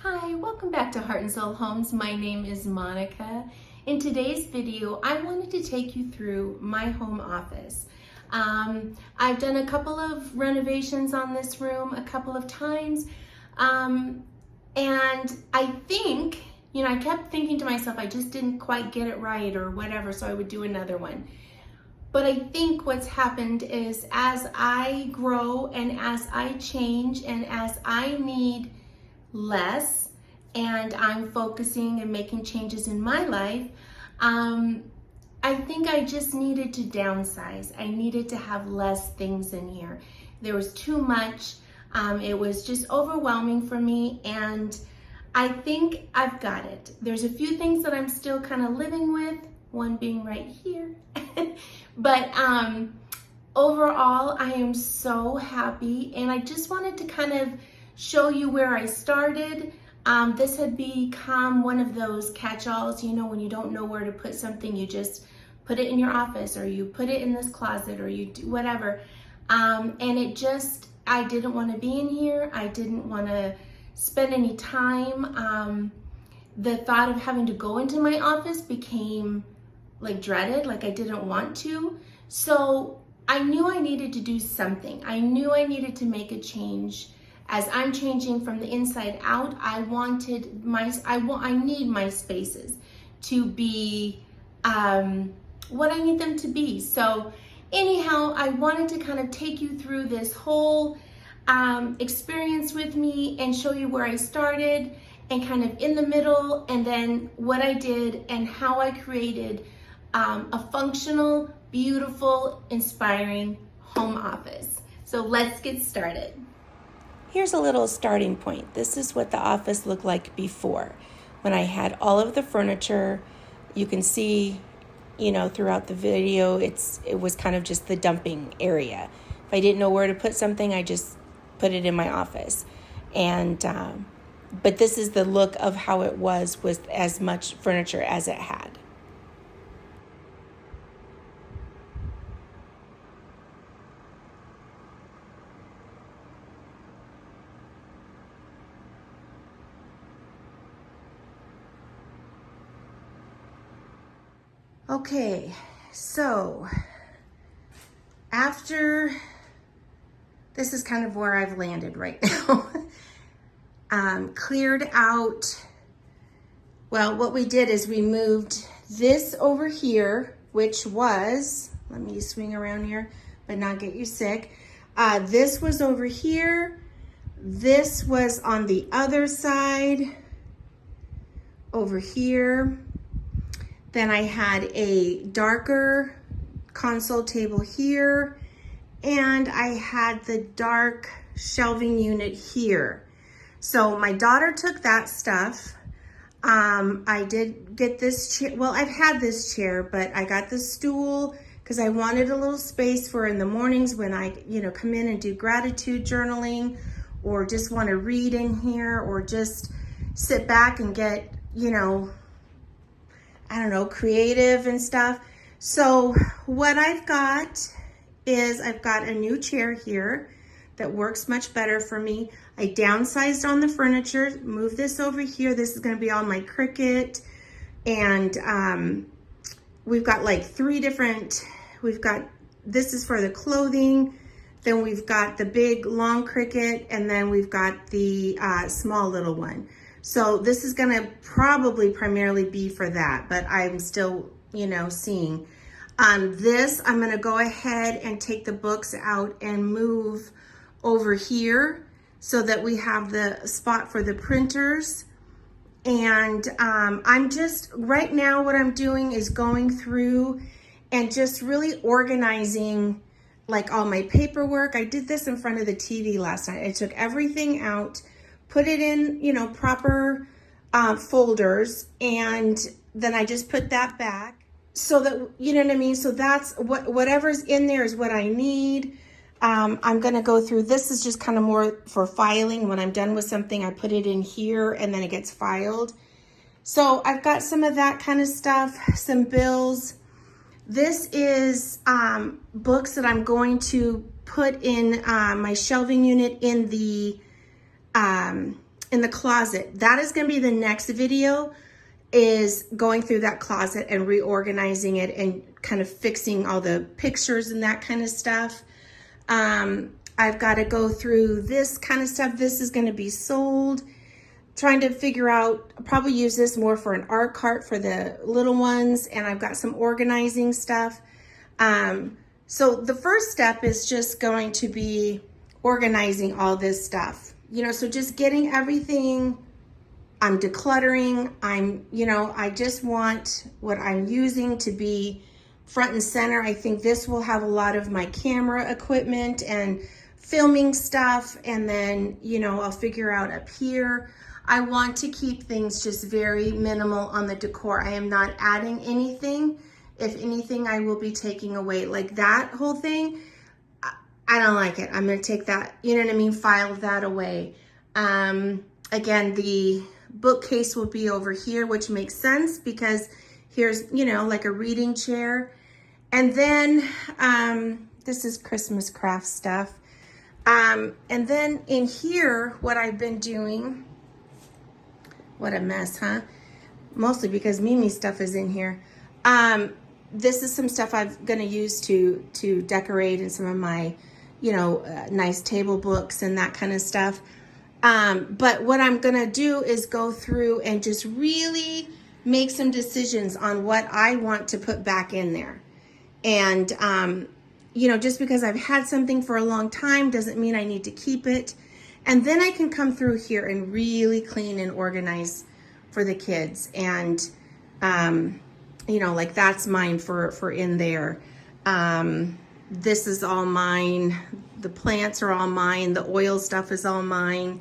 Hi, welcome back to Heart and Soul Homes. My name is Monica. In today's video, I wanted to take you through my home office. I've done a couple of renovations on this room a couple of times, and I think, I kept thinking to myself, I just didn't quite get it right or whatever, so I would do another one. But I think what's happened is as I grow and as I change and as I need less and I'm focusing and making changes in my life, I think I just needed to downsize. I needed to have less things in here. There was too much. It was just overwhelming for me, and I think I've got it. There's a few things that I'm still kind of living with, one being right here. But overall, I am so happy, and I just wanted to kind of show you where I started. This had become one of those catch-alls, when you don't know where to put something, you just put it in your office, or you put it in this closet, or you do whatever. And I didn't want to be in here. I didn't want to spend any time. The thought of having to go into my office became like dreaded, like I didn't want to. So I knew I needed to do something. I knew I needed to make a change. As I'm changing from the inside out, I need my spaces to be what I need them to be. So anyhow, I wanted to kind of take you through this whole experience with me and show you where I started and kind of in the middle, and then what I did and how I created a functional, beautiful, inspiring home office. So let's get started. Here's a little starting point. This is what the office looked like before, when I had all of the furniture. You can see, throughout the video, it was kind of just the dumping area. If I didn't know where to put something, I just put it in my office. And but this is the look of how it was with as much furniture as it had. Okay, so after this is kind of where I've landed right now. Cleared out, well, what we did is we moved this over here, which was, let me swing around here, but not get you sick. This was over here. This was on the other side, over here. Then I had a darker console table here, and I had the dark shelving unit here. So my daughter took that stuff. I did get this chair. Well, I've had this chair, but I got the stool because I wanted a little space for in the mornings when I, come in and do gratitude journaling, or just want to read in here, or just sit back and get, creative and stuff. So what I've got is I've got a new chair here that works much better for me. I downsized on the furniture, moved this over here. This is going to be all my Cricut. And we've got like this is for the clothing. Then we've got the big long Cricut, and then we've got the small little one. So this is gonna probably primarily be for that, but I'm still, seeing. This, I'm gonna go ahead and take the books out and move over here so that we have the spot for the printers. And I'm just, right now what I'm doing is going through and just really organizing like all my paperwork. I did this in front of the TV last night. I took everything out, put it in, proper folders, and then I just put that back so that, so that's whatever's in there is what I need. I'm gonna go through, this is just kind of more for filing. When I'm done with something, I put it in here and then it gets filed. So I've got some of that kind of stuff, some bills. This is books that I'm going to put in my shelving unit in the in the closet. That is going to be the next video, is going through that closet and reorganizing it and kind of fixing all the pictures and that kind of stuff. I've got to go through this kind of stuff. This is going to be sold. Trying to figure out, I'll probably use this more for an art cart for the little ones. And I've got some organizing stuff. So the first step is just going to be organizing all this stuff. You know, so just getting everything, I'm decluttering. I just want what I'm using to be front and center. I think this will have a lot of my camera equipment and filming stuff. And then, you know, I'll figure out up here. I want to keep things just very minimal on the decor. I am not adding anything. If anything, I will be taking away. Like that whole thing, I don't like it. I'm gonna take that, you know what I mean, file that away. Again, the bookcase will be over here, which makes sense because here's, you know, like a reading chair. And then this is Christmas craft stuff. And then in here, what I've been doing, what a mess, huh? Mostly because Mimi's stuff is in here. This is some stuff I'm gonna use to decorate and some of my, you know, nice table books and that kind of stuff. But what I'm gonna do is go through and just really make some decisions on what I want to put back in there. And, you know, just because I've had something for a long time doesn't mean I need to keep it. And then I can come through here and really clean and organize for the kids. And, you know, like that's mine for in there. This is all mine. The plants are all mine. The oil stuff is all mine.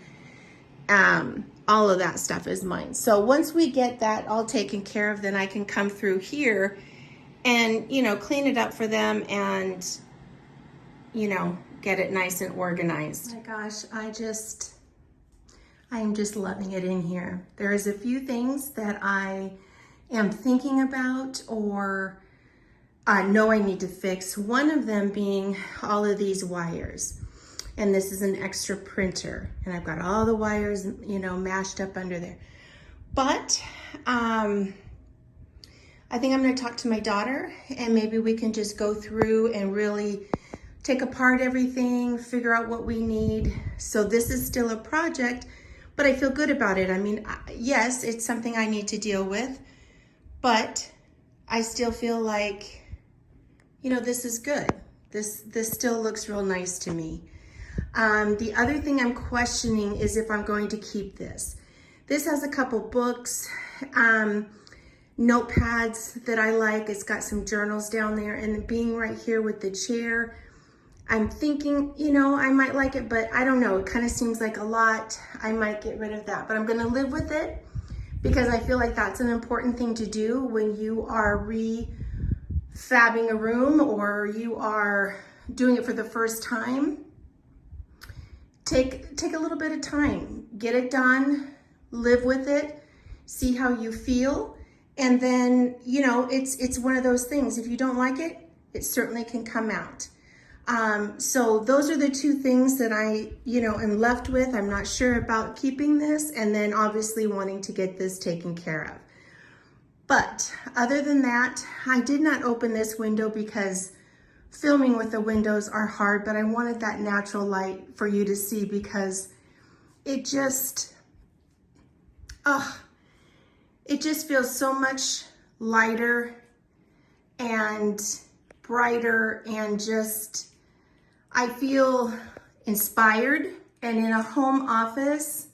All of that stuff is mine. So once we get that all taken care of, then I can come through here and, you know, clean it up for them and, you know, get it nice and organized. Oh my gosh, I am just loving it in here. There is a few things that I am thinking about or know I need to fix. One of them being all of these wires. And this is an extra printer. And I've got all the wires, you know, mashed up under there. But I think I'm gonna talk to my daughter and maybe we can just go through and really take apart everything, figure out what we need. So this is still a project, but I feel good about it. I mean, yes, it's something I need to deal with, but I still feel like, you know, this is good. This still looks real nice to me. The other thing I'm questioning is if I'm going to keep this. This has a couple books, notepads that I like. It's got some journals down there, and being right here with the chair, I'm thinking, you know, I might like it, but I don't know. It kind of seems like a lot. I might get rid of that, but I'm gonna live with it because I feel like that's an important thing to do when you are refabbing a room or you are doing it for the first time. Take a little bit of time, get it done, live with it, see how you feel. And then, you know, it's one of those things. If you don't like it, it certainly can come out. So those are the two things that I, you know, am left with. I'm not sure about keeping this, and then obviously wanting to get this taken care of. But other than that, I did not open this window because filming with the windows are hard, but I wanted that natural light for you to see because it just feels so much lighter and brighter, and just, I feel inspired. And in a home office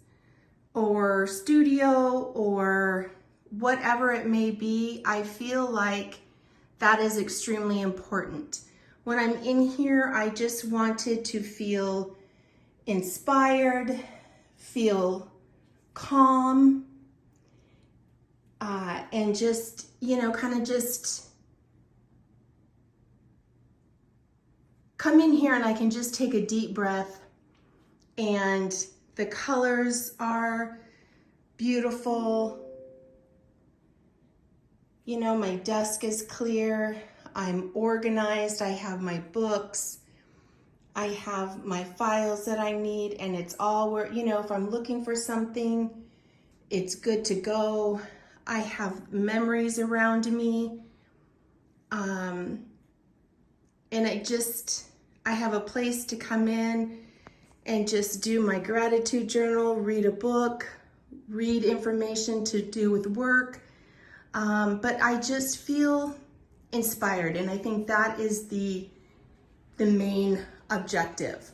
or studio or whatever it may be, I feel like that is extremely important. When I'm in here, I just wanted to feel inspired, feel calm, and just, you know, kind of just come in here and I can just take a deep breath, and the colors are beautiful. You know, my desk is clear. I'm organized. I have my books. I have my files that I need, and it's all where, you know, if I'm looking for something, it's good to go. I have memories around me. And I have a place to come in and just do my gratitude journal, read a book, read information to do with work. But I just feel inspired, and I think that is the main objective.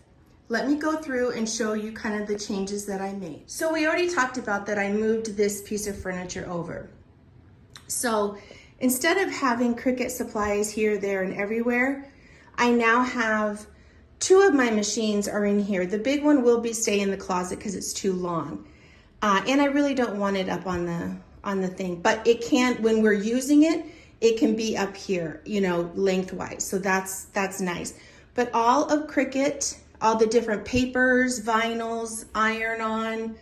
Let me go through and show you kind of the changes that I made. So we already talked about that I moved this piece of furniture over. So instead of having Cricut supplies here, there, and everywhere, I now have 2 of my machines are in here. The big one will stay in the closet because it's too long. And I really don't want it up on the thing, but it can, when we're using it, it can be up here, you know, lengthwise. So that's nice. But all of Cricut, all the different papers, vinyls, iron-on,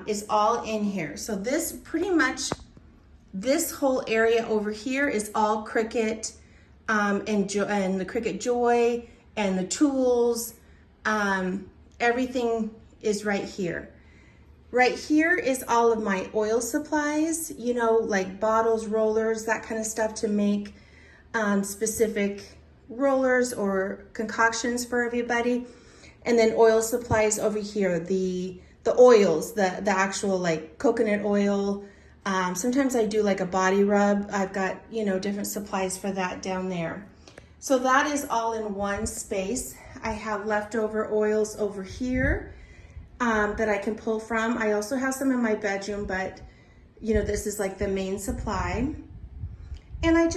is all in here. So this pretty much, this whole area over here is all Cricut, and the Cricut Joy and the tools. Everything is right here. Right here is all of my oil supplies, you know, like bottles, rollers, that kind of stuff to make specific rollers or concoctions for everybody. And then oil supplies over here, the oils, the actual like coconut oil. Sometimes I do like a body rub. I've got, you know, different supplies for that down there. So that is all in one space. I have leftover oils over here that I can pull from. I also have some in my bedroom, but you know, this is like the main supply. And I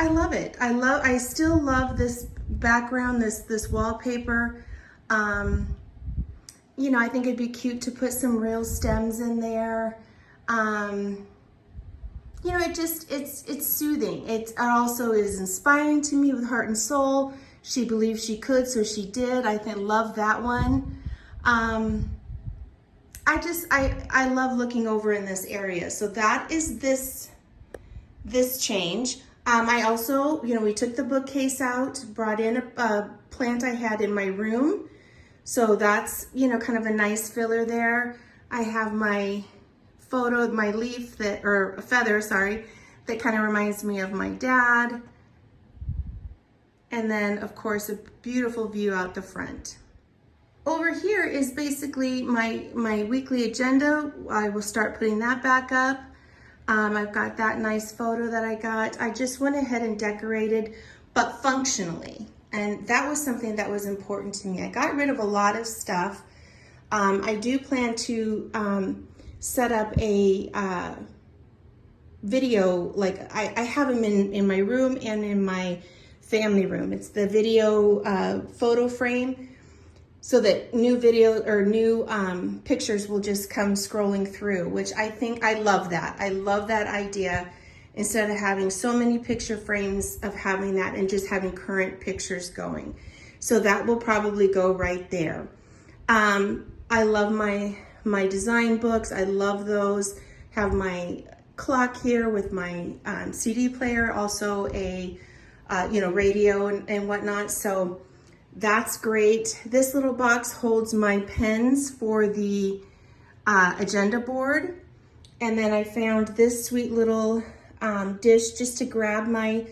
love it. I still love this background, this wallpaper. You know, I think it'd be cute to put some real stems in there. You know, it's soothing. It also is inspiring to me with heart and soul. She believed she could, so she did. I love that one. I love looking over in this area. So that is this change. I also, you know, we took the bookcase out, brought in a plant I had in my room. So that's, you know, kind of a nice filler there. I have my photo, my leaf that, or a feather, sorry, that kind of reminds me of my dad. And then of course, a beautiful view out the front. Over here is basically my weekly agenda. I will start putting that back up. I've got that nice photo that I got. I just went ahead and decorated, but functionally. And that was something that was important to me. I got rid of a lot of stuff. I do plan to set up a video, like I have them in my room and in my family room. It's the video photo frame, so that new video or new pictures will just come scrolling through, which I love that. I love that idea. Instead of having so many picture frames, of having that and just having current pictures going. So that will probably go right there. I love my design books. I love those. Have my clock here with my CD player, also a you know, radio and whatnot. So that's great. This little box holds my pens for the agenda board. And then I found this sweet little dish just to grab my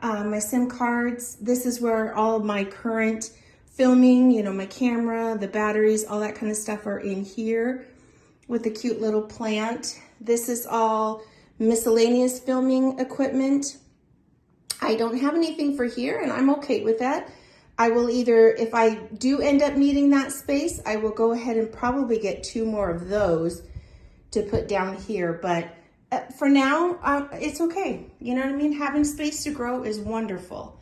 my SIM cards. This is where all of my current filming, you know, my camera, the batteries, all that kind of stuff are in here with the cute little plant. This is all miscellaneous filming equipment. I don't have anything for here, and I'm okay with that. I will either, if I do end up needing that space, I will go ahead and probably get 2 more of those to put down here. But for now, it's okay. You know what I mean? Having space to grow is wonderful.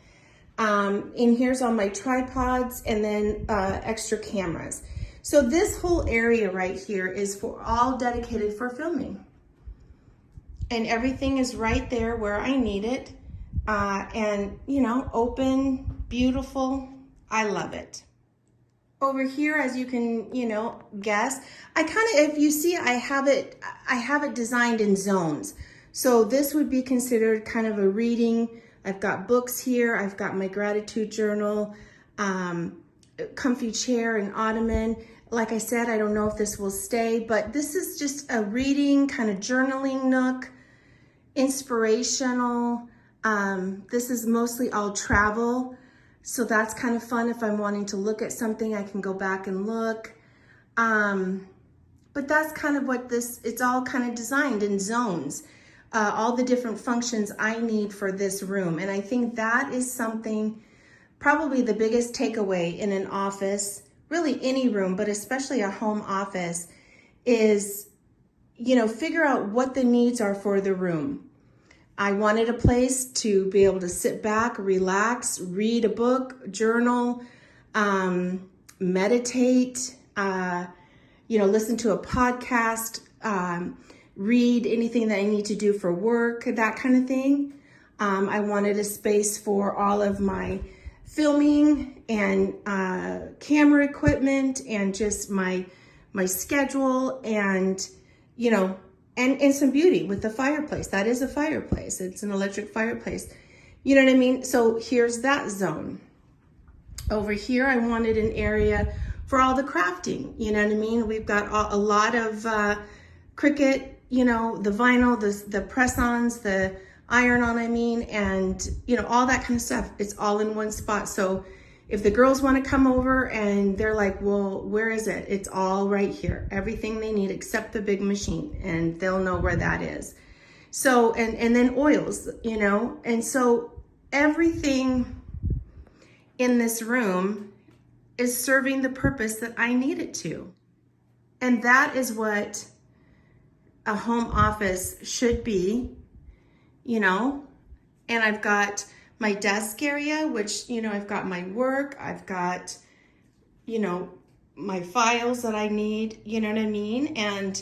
In here's all my tripods and then extra cameras. So this whole area right here is all dedicated for filming. And everything is right there where I need it. And, you know, open, beautiful. I love it. Over here, as you can, you know, guess, I kind of, if you see, I have it designed in zones. So this would be considered kind of a reading. I've got books here. I've got my gratitude journal. comfy chair and ottoman. Like I said, I don't know if this will stay, but this is just a reading, kind of journaling nook, inspirational. This is mostly all travel. So that's kind of fun. If I'm wanting to look at something, I can go back and look. But that's kind of what it's all kind of designed in zones. All the different functions I need for this room. And I think that is something, probably the biggest takeaway in an office, really any room, but especially a home office, is, figure out what the needs are for the room. I wanted a place to be able to sit back, relax, read a book, journal, meditate, listen to a podcast, read anything that I need to do for work, that kind of thing. I wanted a space for all of my filming and camera equipment and just my schedule and, and some beauty with the fireplace. That is a fireplace. It's an electric fireplace. You know what I mean? So here's that zone. Over here, I wanted an area for all the crafting. You know what I mean? We've got a lot of Cricut, the vinyl, the press-ons, the iron-on, and, all that kind of stuff. It's all in one spot. So if the girls want to come over and they're like, well, where is it? It's all right here. Everything they need except the big machine, and they'll know where that is. So, and then oils, and so everything in this room is serving the purpose that I need it to. And that is what a home office should be, and I've got my desk area, which, I've got my work, I've got, my files that I need, you know what I mean? And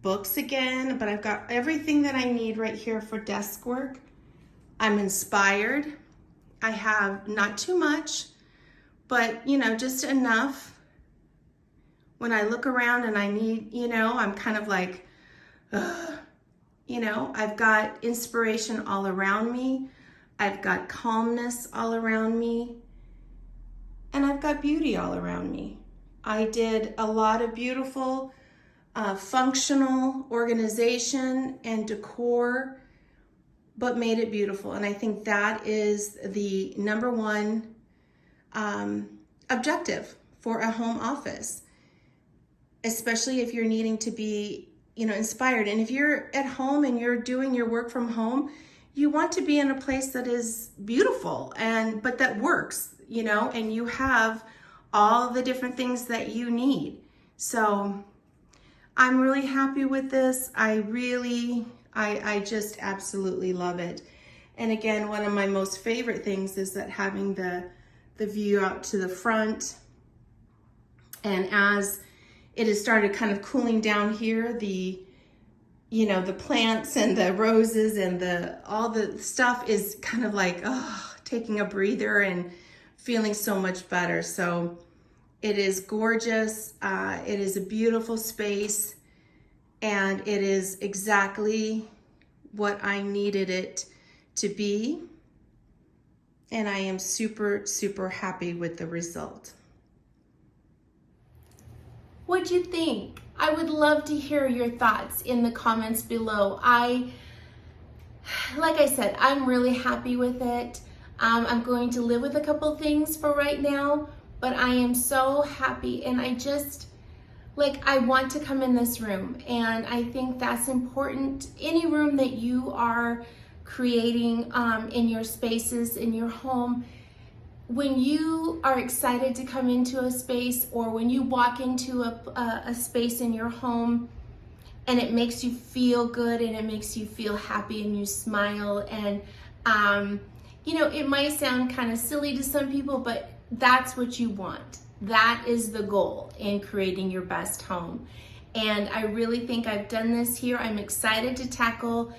books again, but I've got everything that I need right here for desk work. I'm inspired. I have not too much, but, just enough. When I look around and I need, I'm kind of like, ugh. I've got inspiration all around me. I've got calmness all around me. And I've got beauty all around me. I did a lot of beautiful, functional organization and decor, but made it beautiful. And I think that is the number one objective for a home office, especially if you're needing to be inspired. And if you're at home and you're doing your work from home, you want to be in a place that is beautiful but that works, and you have all the different things that you need. So I'm really happy with this. I just absolutely love it. And again, one of my most favorite things is that having the view out to the front. And as it has started kind of cooling down here, the plants and the roses and all the stuff is kind of like, taking a breather and feeling so much better. So it is gorgeous. It is a beautiful space, and it is exactly what I needed it to be. And I am super, super happy with the result. What'd you think? I would love to hear your thoughts in the comments below. Like I said, I'm really happy with it. I'm going to live with a couple things for right now, but I am so happy, and I want to come in this room, and I think that's important. Any room that you are creating in your spaces, in your home, when you are excited to come into a space, or when you walk into a space in your home and it makes you feel good and it makes you feel happy and you smile, and it might sound kind of silly to some people, but that's what you want. That is the goal in creating your best home. And I really think I've done this here. I'm excited to tackle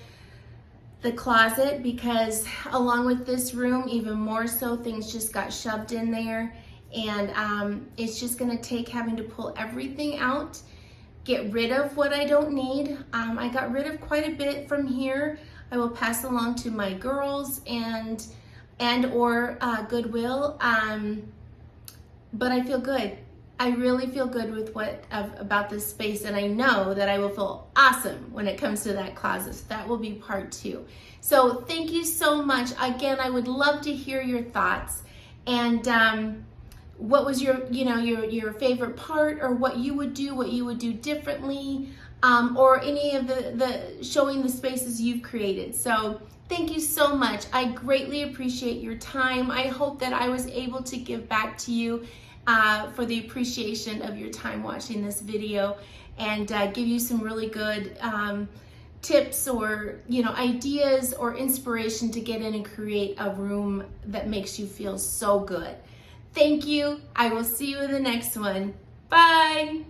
the closet, because along with this room, even more so, things just got shoved in there, and it's just gonna take having to pull everything out, get rid of what I don't need. I got rid of quite a bit from here. I will pass along to my girls and or Goodwill. but I feel good. I really feel good with about this space, and I know that I will feel awesome when it comes to that closet. So that will be part 2. So thank you so much. Again, I would love to hear your thoughts, and what was your favorite part, or what you would do differently, or any of the showing the spaces you've created. So thank you so much. I greatly appreciate your time. I hope that I was able to give back to you for the appreciation of your time watching this video, and give you some really good tips, or ideas or inspiration to get in and create a room that makes you feel so good. Thank you. I will see you in the next one. Bye.